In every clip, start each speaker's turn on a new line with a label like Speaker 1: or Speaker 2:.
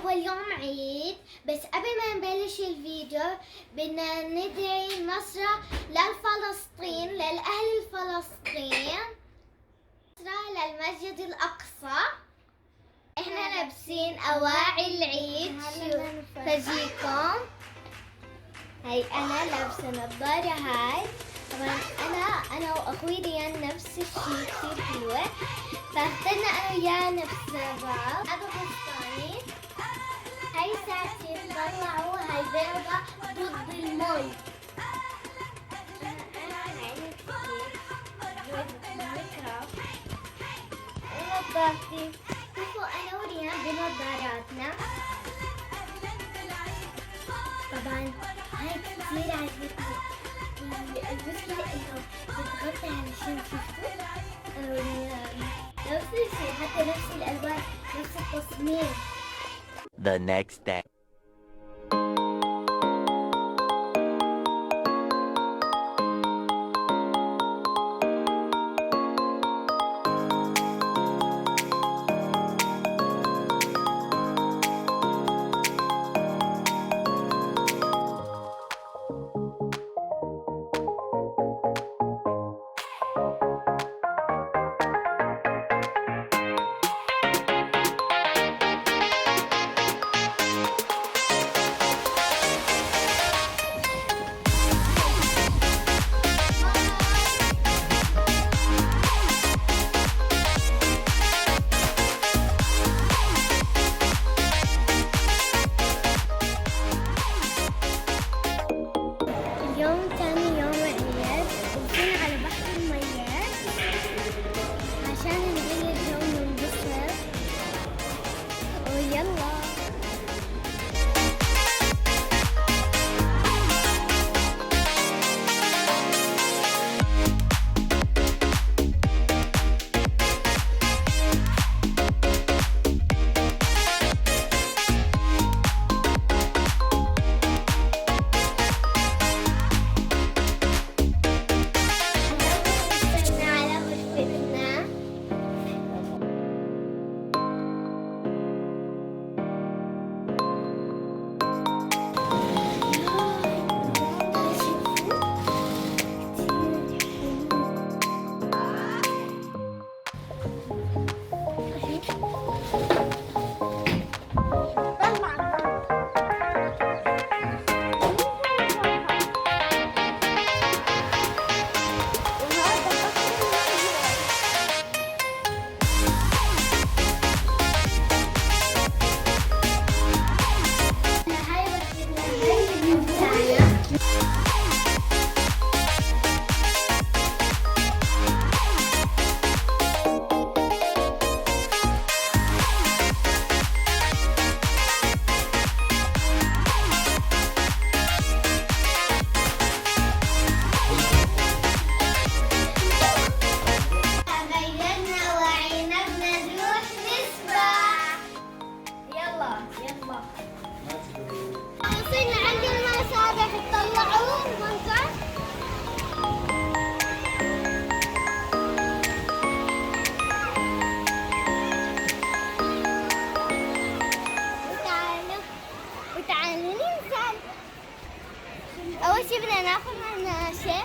Speaker 1: هو اليوم عيد، بس قبل ما نبلش الفيديو بدنا ندعي نصرة للفلسطين، للأهل الفلسطين، نصرة للمسجد الأقصى. احنا لابسين أواعي العيد فجيكم. هاي أنا لابسة نظارة هاي، طبعا أنا وأخوي ريان نفس الشيء كتير حلوة، فاخترنا أنا وياه نفس بعض. هذا فستاني، هاي ساعتي طلعوا هاي بيضة ضد المي. أنا عيني كتير نظارتي، شوفوا أنا وريان بنظاراتنا. طبعا هاي كتير عجبتني، المشكلة إنه بتغطي علشان شفتوا نفس الشيء، حتى نفس الألوان، نفس التصميم.
Speaker 2: The next day.
Speaker 1: اليوم تاني يوم عيد، وصلنا على بحر الميت عشان نغير جو وننبسط. ويلا أول شي بدنا ناخذ معنا شيء.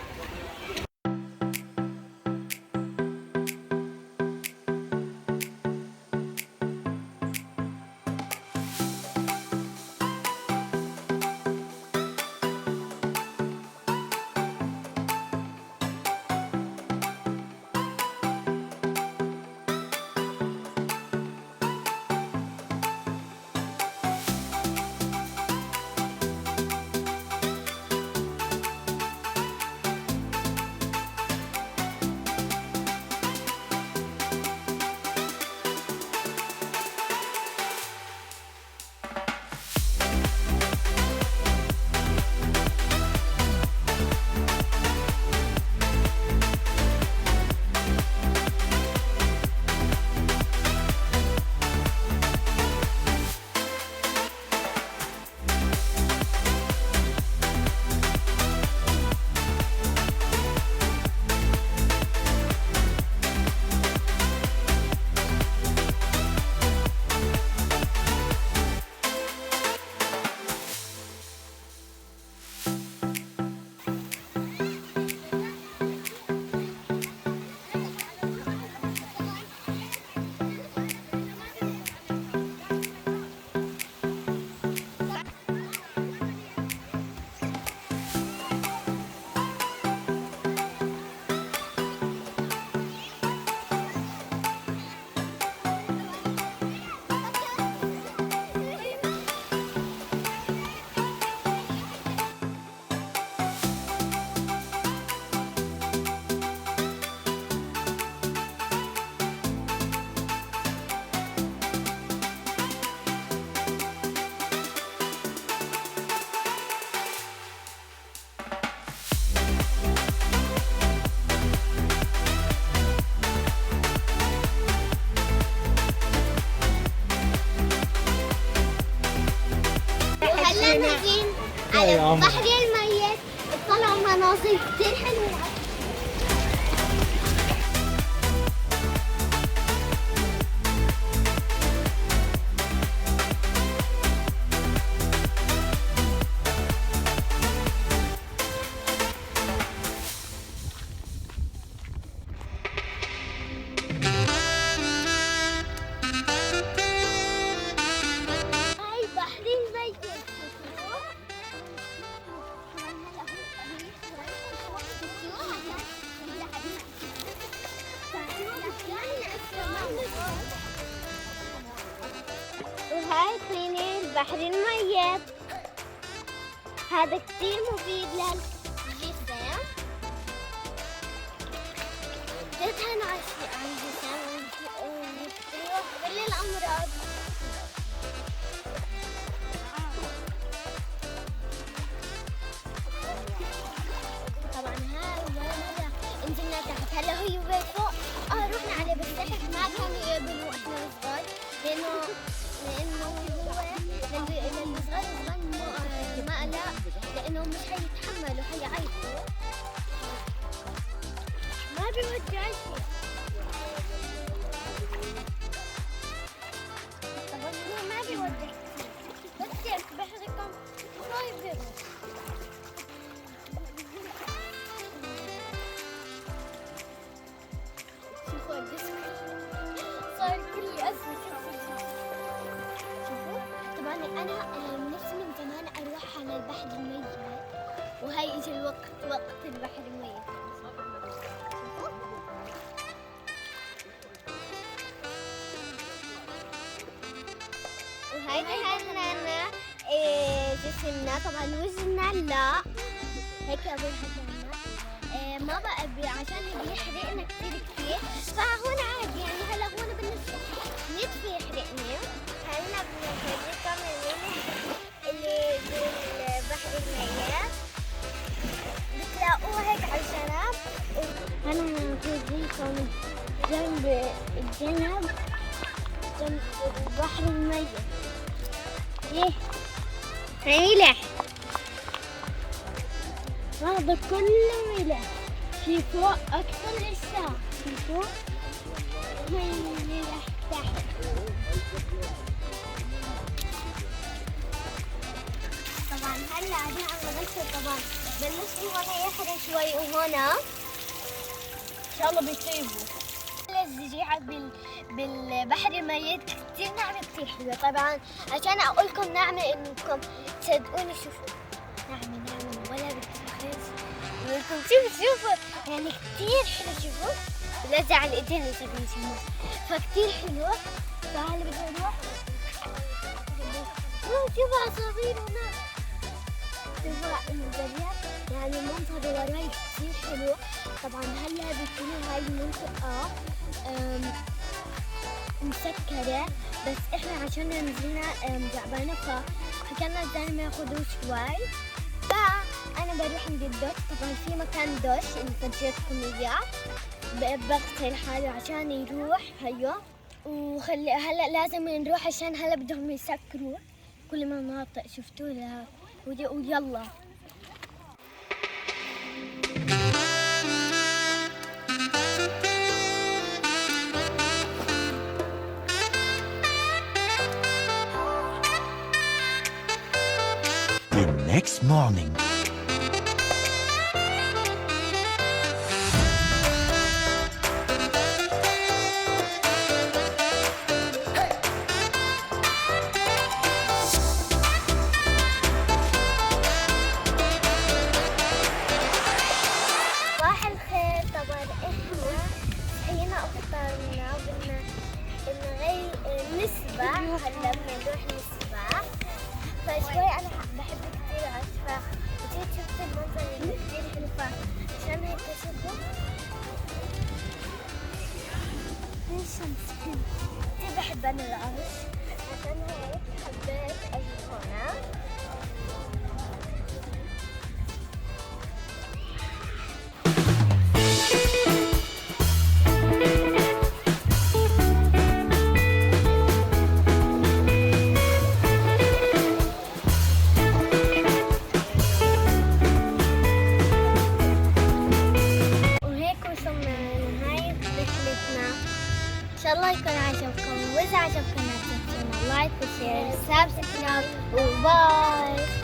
Speaker 1: البحر الميت طلعوا مناظر كتير حلوة. وهاي كليني البحر الميت، هذا كتير مفيد للجسم. جدهن عن الجسم وتروح كل الأمراض. طبعا هاي مرة نزلنا تحت، هلا هي فوق رحنا عليه بس تحت ما كانوا يقبلوا احنا صغار، لأنه هو للصغار ما لا، لأنه مش حيتحملوا حيعيطوا، ما بيودوا أي شيء. طبعا هو ما بيودع بس يعني بحركم شوي بيروح. شوفوا الجسم صار كلي أزمة. شوفوا طبعا أنا نفسي من زمان أروح على البحر الميت، وهي إجا الوقت، وقت البحر الميت. شوفوا وهي دهنا جسمنا، طبعا وزننا لا هيك أبوي حكينا ما بقى عشان يحرقنا كثير، فهون عادي يعني. هلا هون نطفي يحرقني. هلا بنورجيكم اللي بالبحر الميت بتلاقوه هيك على الجنب. أنا بورجيكم جنب الجنب، جنب البحر الميت. ايه ملح، هذا كله ملح. في فوق أكثر لسه، في فوق ملح تحت. طبعا هلا هنا بس طبعا بلشوا هون يحرق شوي، وهنا إن شاء الله بيطيبوا. الزريعة بالبحر الميت كتير نعمة كتير حلوة. طبعا عشان أقول لكم نعمة إنكم تصدقوني، شوفوا نعمة ولا بتخيز ولكم شوفوا يعني كتير حلو. شوفوا بلزع على الإيدين وساكن يسموه، فكتير حلوة. فهلا بدي أروح. شوفوا عصافير هناك، شوفوا الزريعة يعني منظر وراي كتير حلو. طبعا هلا بيكونوا هاي المنطقة مسكرة، بس احنا عشان نزلنا تعبانة فحكينا الزلمة ياخدوا شوي. فأنا بروح عند الدش. طبعا في مكان دش اللي فرجيتكم اياه، بغسل حالي عشان يروح هيو. هلا لازم نروح عشان هلا بدهم يسكروا كل المناطق. شفتوا لها ويلا
Speaker 2: The next morning.
Speaker 1: هلا بنروح نسبح. فشوي انا بحب كثير اسبح، وجيت شفت المنظر اللي كثير حلو، فعشان هيك شوفوا الشمس كثير بحب انا العرش، عشان هيك حبيت اجي هنا. لايك وشير سبسكرايب وباي.